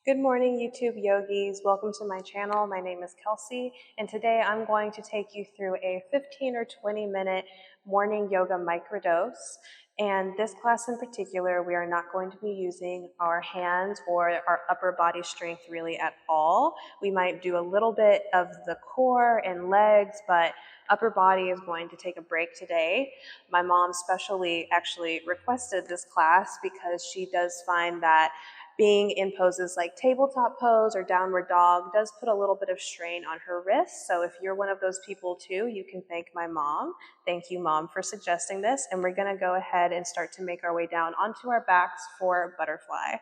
Good morning, YouTube yogis. Welcome to my channel. My name is Kelsey, and today I'm going to take you through a 15 or 20 minute morning yoga microdose. And this class in particular, we are not going to be using our hands or our upper body strength really at all. We might do a little bit of the core and legs, but upper body is going to take a break today. My mom specially actually requested this class because she does find that being in poses like tabletop pose or downward dog does put a little bit of strain on her wrists. So if you're one of those people too, you can thank my mom. Thank you, Mom, for suggesting this. And we're gonna go ahead and start to make our way down onto our backs for butterfly.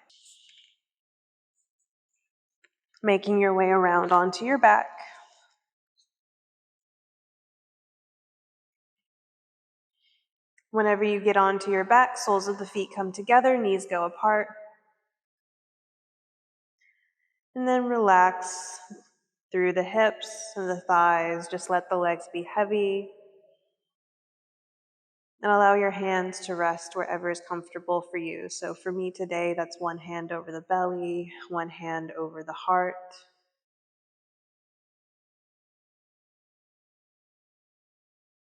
Making your way around onto your back. Whenever you get onto your back, soles of the feet come together, knees go apart. And then relax through the hips and the thighs. Just let the legs be heavy. And allow your hands to rest wherever is comfortable for you. So for me today, that's one hand over the belly, one hand over the heart.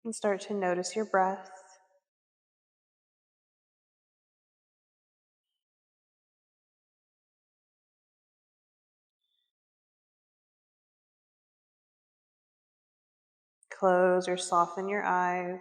And start to notice your breath. Close or soften your eyes.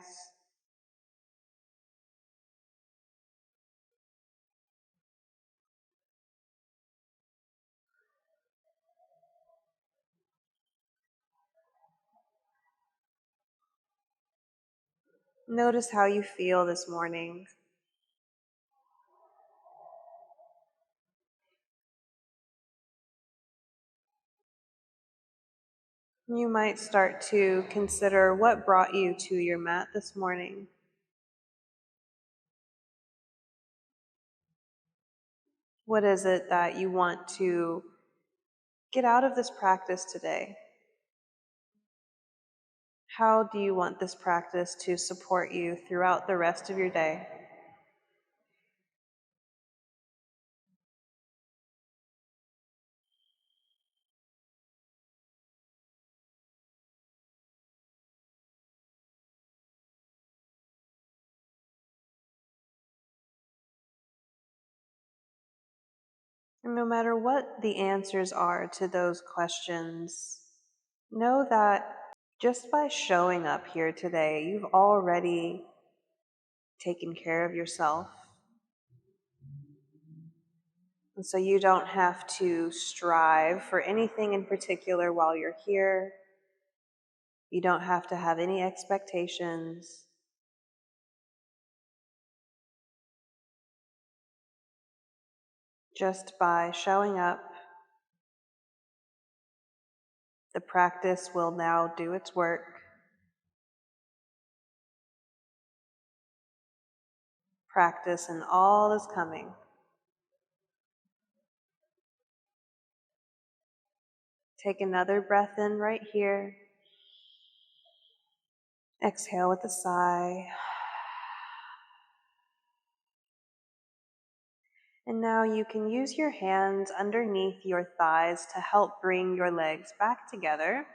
Notice how you feel this morning. You might start to consider what brought you to your mat this morning. What is it that you want to get out of this practice today? How do you want this practice to support you throughout the rest of your day? And no matter what the answers are to those questions, know that just by showing up here today, you've already taken care of yourself. And so you don't have to strive for anything in particular while you're here. You don't have to have any expectations. Just by showing up, the practice will now do its work. Practice and all is coming. Take another breath in right here. Exhale with a sigh. And now you can use your hands underneath your thighs to help bring your legs back together.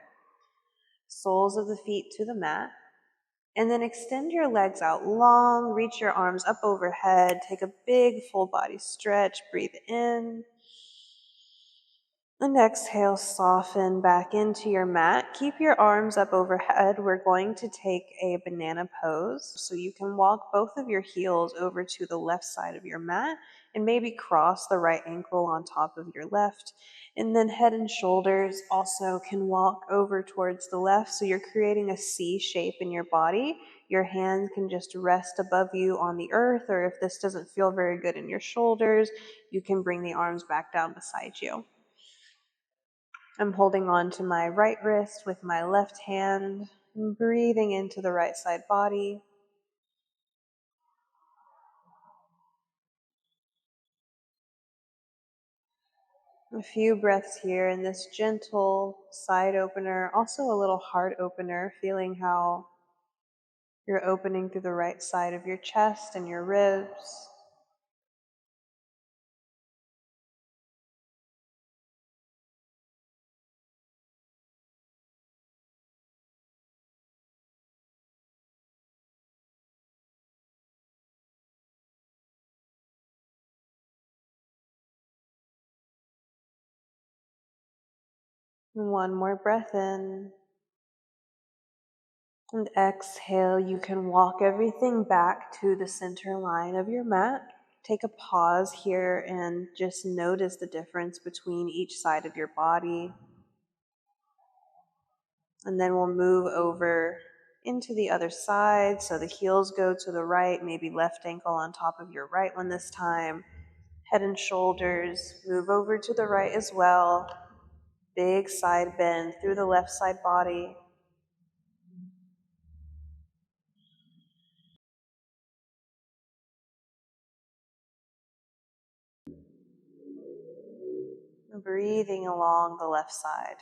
Soles of the feet to the mat. And then extend your legs out long, reach your arms up overhead, take a big full body stretch, breathe in. And exhale, soften back into your mat. Keep your arms up overhead. We're going to take a banana pose. So you can walk both of your heels over to the left side of your mat and maybe cross the right ankle on top of your left. And then head and shoulders also can walk over towards the left. So you're creating a C shape in your body. Your hands can just rest above you on the earth, or if this doesn't feel very good in your shoulders, you can bring the arms back down beside you. I'm holding on to my right wrist with my left hand and breathing into the right side body. A few breaths here in this gentle side opener, also a little heart opener, feeling how you're opening through the right side of your chest and your ribs. One more breath in. And exhale, you can walk everything back to the center line of your mat. Take a pause here and just notice the difference between each side of your body. And then we'll move over into the other side. So the heels go to the right, maybe left ankle on top of your right one this time. Head and shoulders move over to the right as well. Big side bend through the left side body. Breathing along the left side.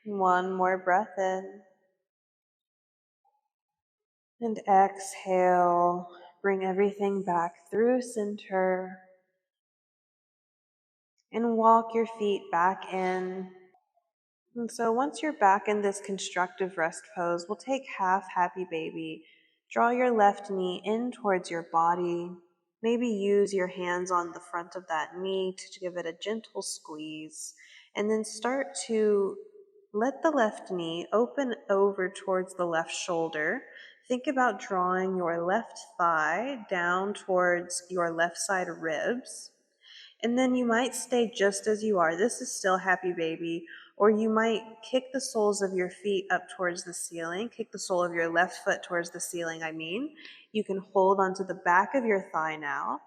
One more breath in. And exhale. Bring everything back through center. And walk your feet back in. And so once you're back in this constructive rest pose, we'll take half happy baby. Draw your left knee in towards your body. Maybe use your hands on the front of that knee to give it a gentle squeeze. And then start to let the left knee open over towards the left shoulder. Think about drawing your left thigh down towards your left side ribs. And then you might stay just as you are. This is still happy baby. Or you might kick the soles of your feet up towards the ceiling. Kick the sole of your left foot towards the ceiling, You can hold onto the back of your thigh now.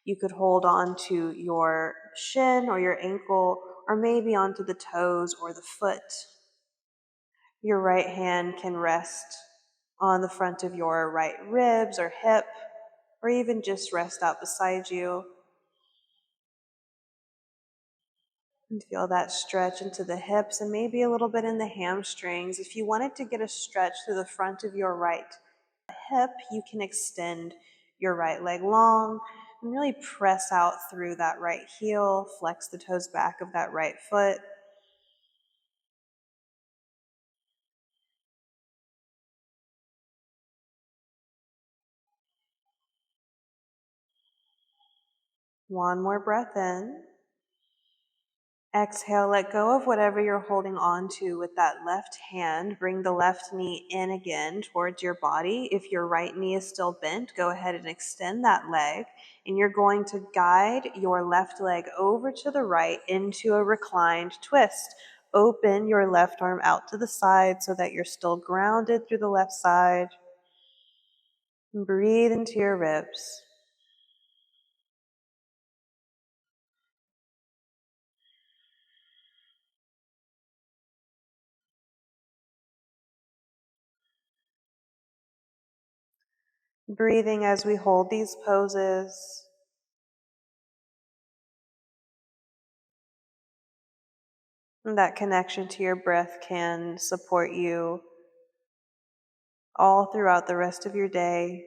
You could hold on to your shin or your ankle, or maybe onto the toes or the foot. Your right hand can rest on the front of your right ribs or hip, or even just rest out beside you. And feel that stretch into the hips and maybe a little bit in the hamstrings. If you wanted to get a stretch through the front of your right hip, you can extend your right leg long and really press out through that right heel, flex the toes back of that right foot. One more breath in. Exhale, let go of whatever you're holding on to with that left hand. Bring the left knee in again towards your body. If your right knee is still bent, go ahead and extend that leg. And you're going to guide your left leg over to the right into a reclined twist. Open your left arm out to the side so that you're still grounded through the left side. And breathe into your ribs. Breathing as we hold these poses. And that connection to your breath can support you all throughout the rest of your day.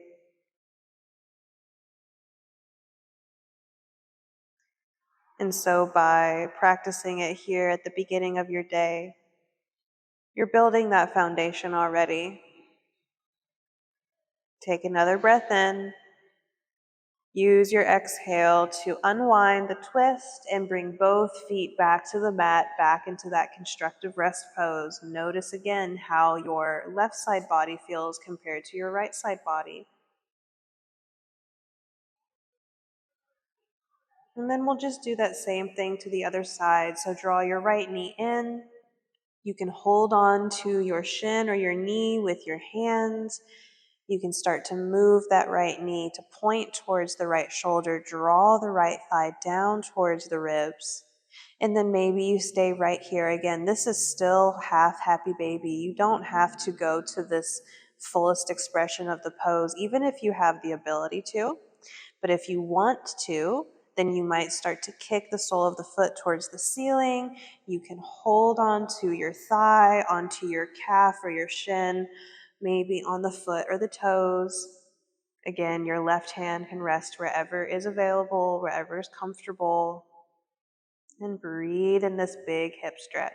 And so by practicing it here at the beginning of your day, you're building that foundation already. Take another breath in. Use your exhale to unwind the twist and bring both feet back to the mat, back into that constructive rest pose. Notice again how your left side body feels compared to your right side body. And then we'll just do that same thing to the other side. So draw your right knee in. You can hold on to your shin or your knee with your hands. You can start to move that right knee to point towards the right shoulder. Draw the right thigh down towards the ribs. And then maybe you stay right here. Again, this is still half happy baby. You don't have to go to this fullest expression of the pose, even if you have the ability to. But if you want to, then you might start to kick the sole of the foot towards the ceiling. You can hold onto your thigh, onto your calf or your shin, maybe on the foot or the toes. Again, your left hand can rest wherever is available, wherever is comfortable. And breathe in this big hip stretch.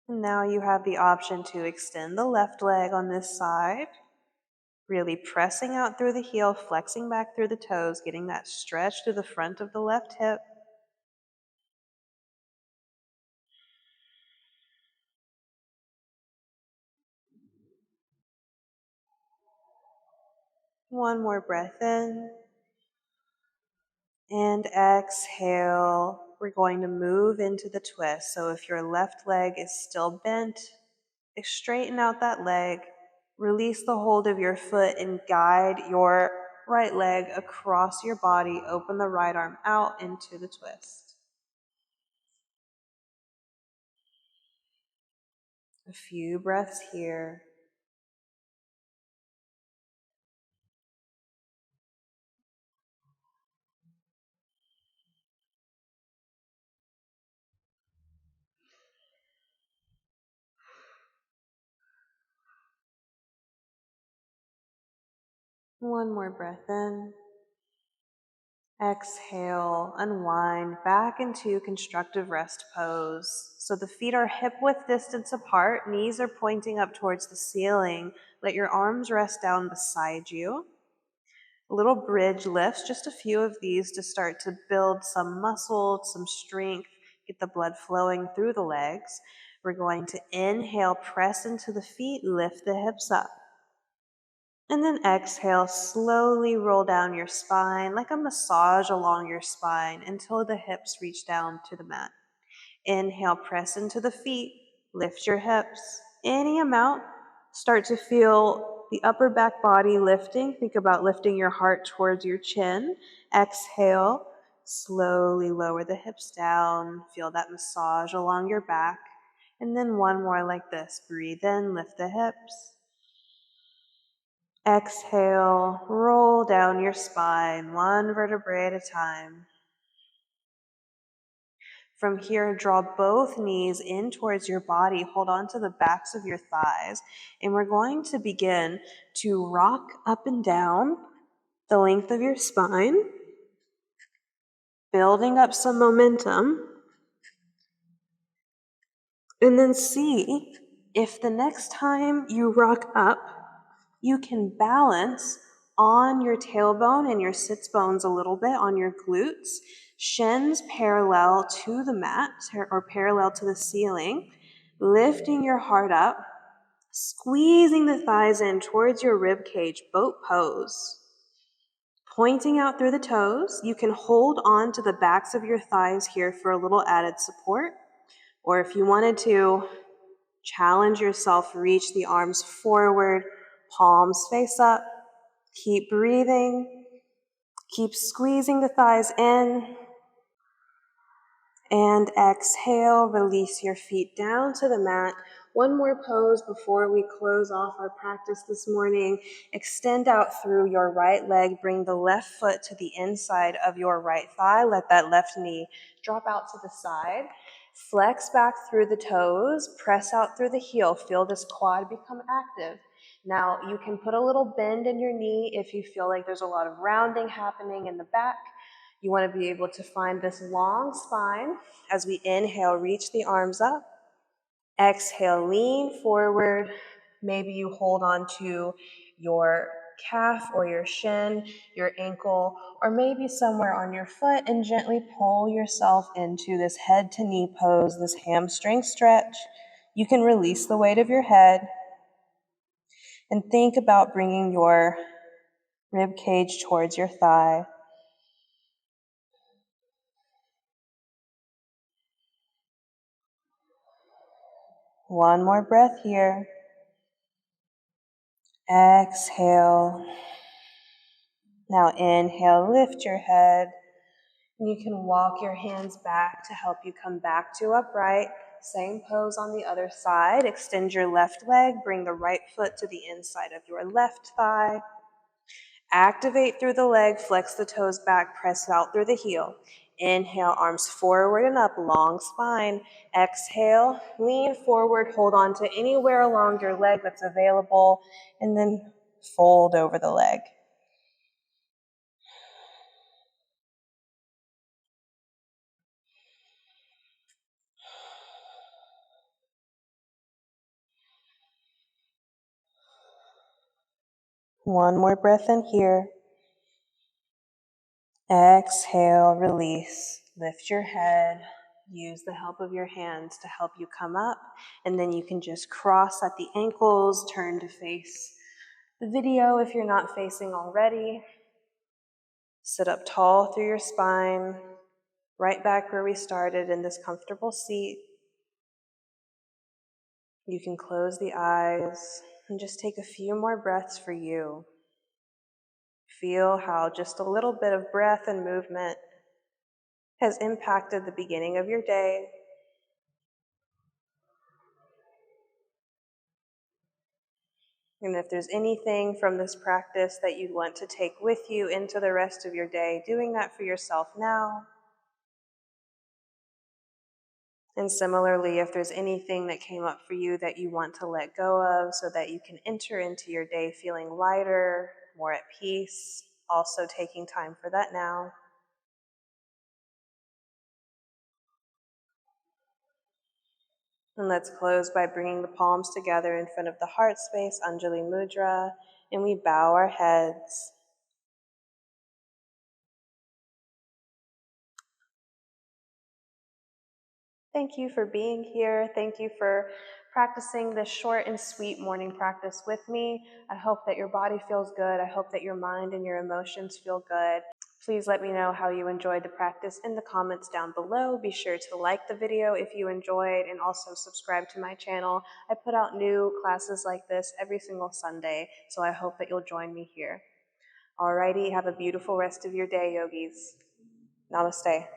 And now you have the option to extend the left leg on this side, really pressing out through the heel, flexing back through the toes, getting that stretch to the front of the left hip. One more breath in. And exhale. We're going to move into the twist. So if your left leg is still bent, straighten out that leg. Release the hold of your foot and guide your right leg across your body. Open the right arm out into the twist. A few breaths here. One more breath in. Exhale, unwind back into constructive rest pose. So the feet are hip-width distance apart, knees are pointing up towards the ceiling. Let your arms rest down beside you. A little bridge lifts, just a few of these to start to build some muscle, some strength, get the blood flowing through the legs. We're going to inhale, press into the feet, lift the hips up. And then exhale, slowly roll down your spine like a massage along your spine until the hips reach down to the mat. Inhale, press into the feet, lift your hips. Any amount, start to feel the upper back body lifting. Think about lifting your heart towards your chin. Exhale, slowly lower the hips down. Feel that massage along your back. And then one more like this. Breathe in, lift the hips. Exhale, roll down your spine, one vertebrae at a time. From here, draw both knees in towards your body. Hold on to the backs of your thighs. And we're going to begin to rock up and down the length of your spine, building up some momentum. And then see if the next time you rock up, you can balance on your tailbone and your sits bones a little bit on your glutes, shins parallel to the mat or parallel to the ceiling, lifting your heart up, squeezing the thighs in towards your rib cage, boat pose. Pointing out through the toes, you can hold on to the backs of your thighs here for a little added support, or if you wanted to, challenge yourself, reach the arms forward, palms face up. Keep breathing. Keep squeezing the thighs in. And exhale, release your feet down to the mat. One more pose before we close off our practice this morning. Extend out through your right leg. Bring the left foot to the inside of your right thigh. Let that left knee drop out to the side. Flex back through the toes. Press out through the heel. Feel this quad become active. Now, you can put a little bend in your knee if you feel like there's a lot of rounding happening in the back. You want to be able to find this long spine. As we inhale, reach the arms up. Exhale, lean forward. Maybe you hold on to your calf or your shin, your ankle, or maybe somewhere on your foot, and gently pull yourself into this head to knee pose, this hamstring stretch. You can release the weight of your head and think about bringing your rib cage towards your thigh. One more breath here. Exhale. Now inhale, lift your head. And you can walk your hands back to help you come back to upright. Same pose on the other side. Extend your left leg. Bring the right foot to the inside of your left thigh. Activate through the leg. Flex the toes back. Press out through the heel. Inhale, arms forward and up, long spine. Exhale, lean forward, hold on to anywhere along your leg that's available, and then fold over the leg. One more breath in here. Exhale, release. Lift your head. Use the help of your hands to help you come up. And then you can just cross at the ankles, turn to face the video if you're not facing already. Sit up tall through your spine, right back where we started in this comfortable seat. You can close the eyes and just take a few more breaths for you. Feel how just a little bit of breath and movement has impacted the beginning of your day. And if there's anything from this practice that you'd want to take with you into the rest of your day, doing that for yourself now. And similarly, if there's anything that came up for you that you want to let go of so that you can enter into your day feeling lighter, more at peace, also taking time for that now. And let's close by bringing the palms together in front of the heart space, Anjali Mudra, and we bow our heads. Thank you for being here. Thank you for practicing this short and sweet morning practice with me. I hope that your body feels good. I hope that your mind and your emotions feel good. Please let me know how you enjoyed the practice in the comments down below. Be sure to like the video if you enjoyed and also subscribe to my channel. I put out new classes like this every single Sunday, so I hope that you'll join me here. Alrighty, have a beautiful rest of your day, yogis. Namaste.